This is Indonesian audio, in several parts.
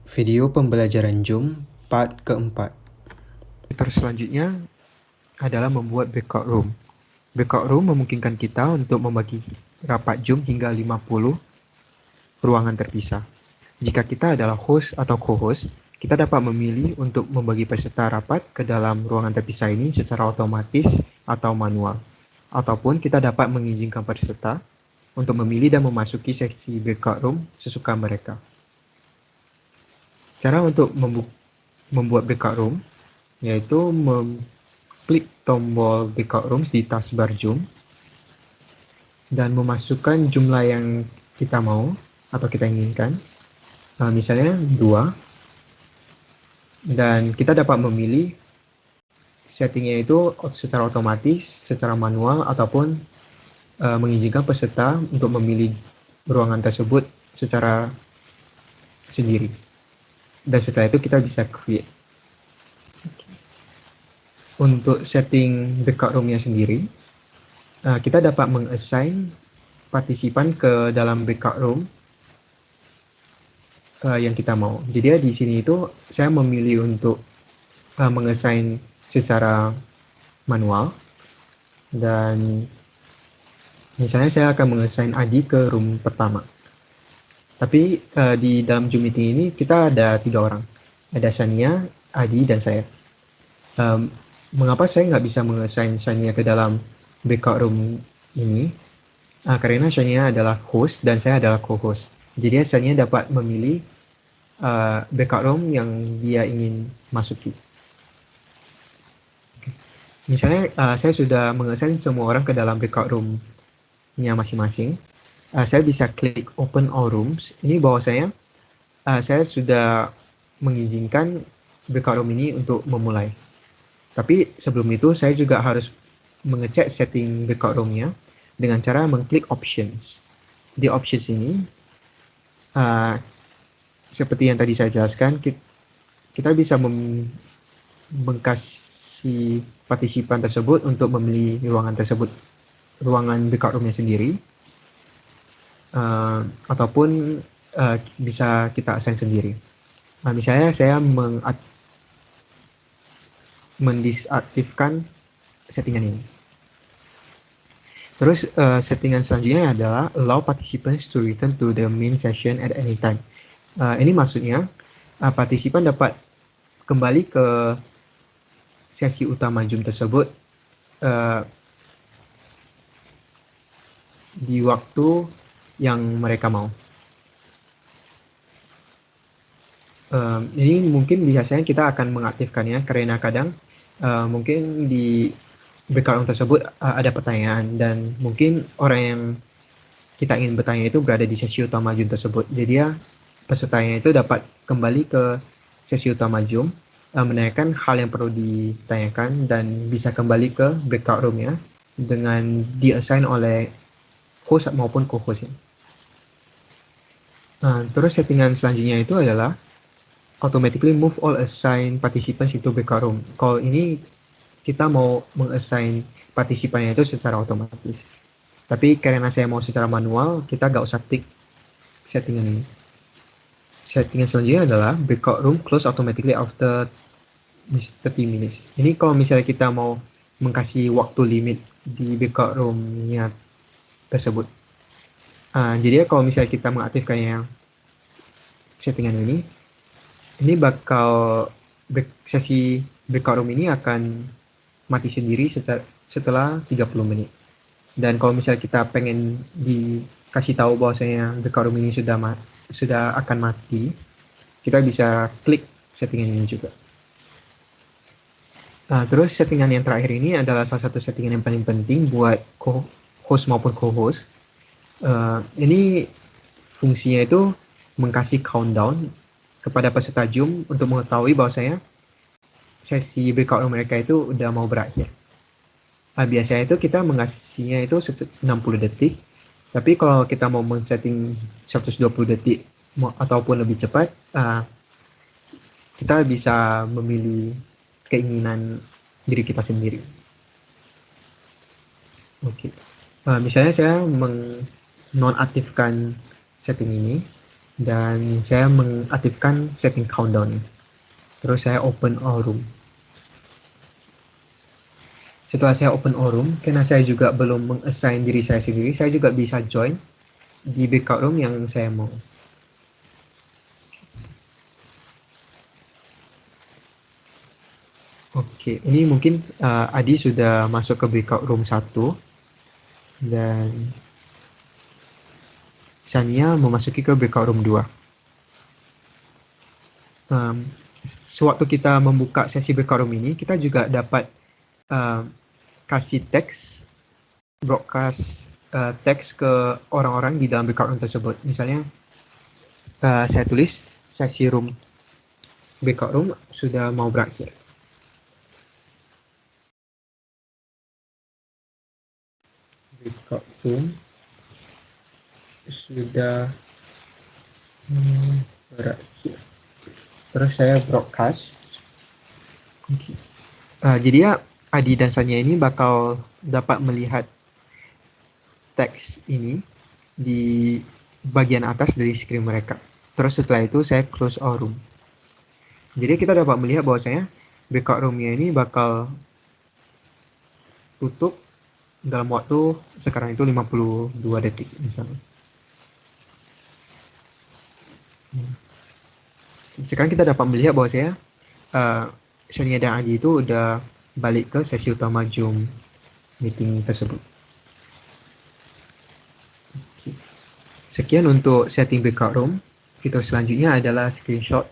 Video pembelajaran Zoom part keempat. Fitur selanjutnya adalah membuat breakout room. Breakout room memungkinkan kita untuk membagi rapat Zoom hingga 50 ruangan terpisah. Jika kita adalah host atau co-host, kita dapat memilih untuk membagi peserta rapat ke dalam ruangan terpisah ini secara otomatis atau manual. Ataupun kita dapat mengizinkan peserta untuk memilih dan memasuki seksi breakout room sesuka mereka. Cara untuk membuat breakout room yaitu klik tombol breakout rooms di taskbar Zoom dan memasukkan jumlah yang kita mau atau kita inginkan. Misalnya 2, dan kita dapat memilih settingnya itu secara otomatis, secara manual, ataupun mengizinkan peserta untuk memilih ruangan tersebut secara sendiri. Dan setelah itu kita bisa create. Untuk setting breakout roomnya sendiri, kita dapat mengassign partisipan ke dalam breakout room yang kita mau. Jadi di sini itu saya memilih untuk mengassign secara manual, dan misalnya saya akan mengassign Adi ke room pertama. Tapi di dalam Zoom meeting ini kita ada 3 orang. Ada Sania, Adi, dan saya. Mengapa saya nggak bisa mengassign Sania ke dalam breakout room ini? Karena Sania adalah host dan saya adalah co-host. Jadi Sania dapat memilih breakout room yang dia ingin masuki. Misalnya saya sudah mengassign semua orang ke dalam breakout room-nya masing-masing. Saya bisa klik open all rooms. Ini bahwasanya saya sudah mengizinkan breakout room ini untuk memulai. Tapi sebelum itu saya juga harus mengecek setting breakout room-nya dengan cara mengklik options. Di options ini, seperti yang tadi saya jelaskan, kita bisa mengkasih partisipan tersebut untuk memilih ruangan tersebut, ruangan breakout room-nya sendiri, ataupun bisa kita assign sendiri. Misalnya saya mendisaktifkan settingan ini. Terus settingan selanjutnya adalah allow participants to return to the main session at any time. Ini maksudnya partisipan dapat kembali ke sesi utama Zoom tersebut di waktu yang mereka mau. Ini mungkin biasanya kita akan mengaktifkannya karena kadang mungkin di breakout room tersebut ada pertanyaan, dan mungkin orang yang kita ingin bertanya itu berada di sesi utama Zoom tersebut. Jadi ya pesertanya itu dapat kembali ke sesi utama Zoom, menanyakan hal yang perlu ditanyakan, dan bisa kembali ke breakout room-nya dengan di-assign oleh host maupun co-host. Terus settingan selanjutnya itu adalah automatically move all assigned participants into breakout room. Kalau ini kita mau meng-assign partisipannya itu secara otomatis. Tapi karena saya mau secara manual, kita nggak usah tik settingan ini. Settingan selanjutnya adalah breakout room close automatically after 30 minutes. Ini kalau misalnya kita mau mengkasih waktu limit di breakout room-nya tersebut. Jadi ya kalau misalnya kita mengaktifkannya settingan ini bakal sesi breakout room ini akan mati sendiri setelah 30 menit. Dan kalau misalnya kita pengen dikasih tahu bahwasanya breakout room ini sudah akan mati, kita bisa klik settingan ini juga. Terus settingan yang terakhir ini adalah salah satu settingan yang paling penting buat host maupun co-host. Ini fungsinya itu mengkasih countdown kepada peserta Zoom untuk mengetahui bahwasanya sesi breakout room mereka itu udah mau berakhir. Biasanya itu kita mengasihnya itu 60 detik, tapi kalau kita mau men-setting 120 detik ataupun lebih cepat, kita bisa memilih keinginan diri kita sendiri. Oke. Misalnya saya menonaktifkan setting ini dan saya mengaktifkan setting countdown. Terus saya open all room. Setelah saya open all room, karena saya juga belum meng-assign diri saya sendiri, saya juga bisa join di breakout room yang saya mau. Oke, ini mungkin Adi sudah masuk ke breakout room 1 dan Sania memasuki ke breakout room 2. Sewaktu kita membuka sesi breakout room ini, kita juga dapat kasih teks, broadcast teks ke orang-orang di dalam breakout room tersebut. Misalnya saya tulis sesi room breakout room sudah mau berakhir. Breakout room sudah berakhir. Terus saya broadcast. Okay. Jadi ya Adi dan Sanya ini bakal dapat melihat teks ini di bagian atas dari screen mereka. Terus setelah itu saya close all room. Jadi kita dapat melihat bahwasanya breakout roomnya ini bakal tutup dalam waktu sekarang itu 52 detik misalnya. Sekarang kita dapat melihat bahwasanya Shania dan Adi itu udah balik ke sesi utama Zoom meeting tersebut. Sekian untuk setting breakout room. Fitur selanjutnya adalah screenshot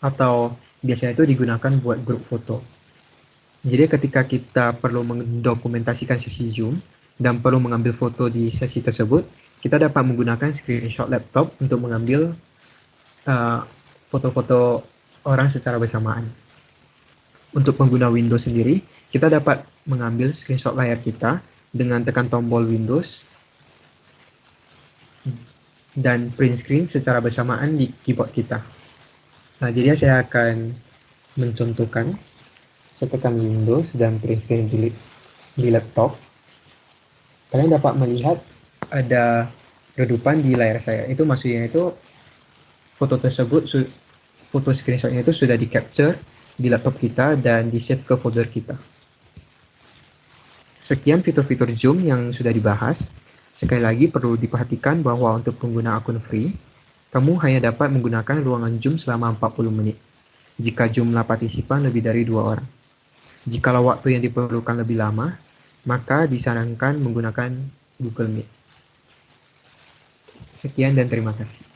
atau biasanya itu digunakan buat grup foto. Jadi ketika kita perlu mendokumentasikan sesi Zoom dan perlu mengambil foto di sesi tersebut, kita dapat menggunakan screenshot laptop untuk mengambil foto-foto orang secara bersamaan. Untuk pengguna Windows sendiri, kita dapat mengambil screenshot layar kita dengan tekan tombol Windows dan print screen secara bersamaan di keyboard kita. Nah, jadi saya akan mencontohkan. Saya tekan Windows dan print screen di laptop. Kalian dapat melihat ada redupan di layar saya. Itu maksudnya itu foto tersebut, foto screenshotnya itu sudah di capture di laptop kita dan di save ke folder kita. Sekian fitur-fitur Zoom yang sudah dibahas. Sekali lagi perlu diperhatikan bahwa untuk pengguna akun free, kamu hanya dapat menggunakan ruangan Zoom selama 40 menit jika jumlah partisipan lebih dari 2 orang. Jikalau waktu yang diperlukan lebih lama, maka disarankan menggunakan Google Meet. Sekian dan terima kasih.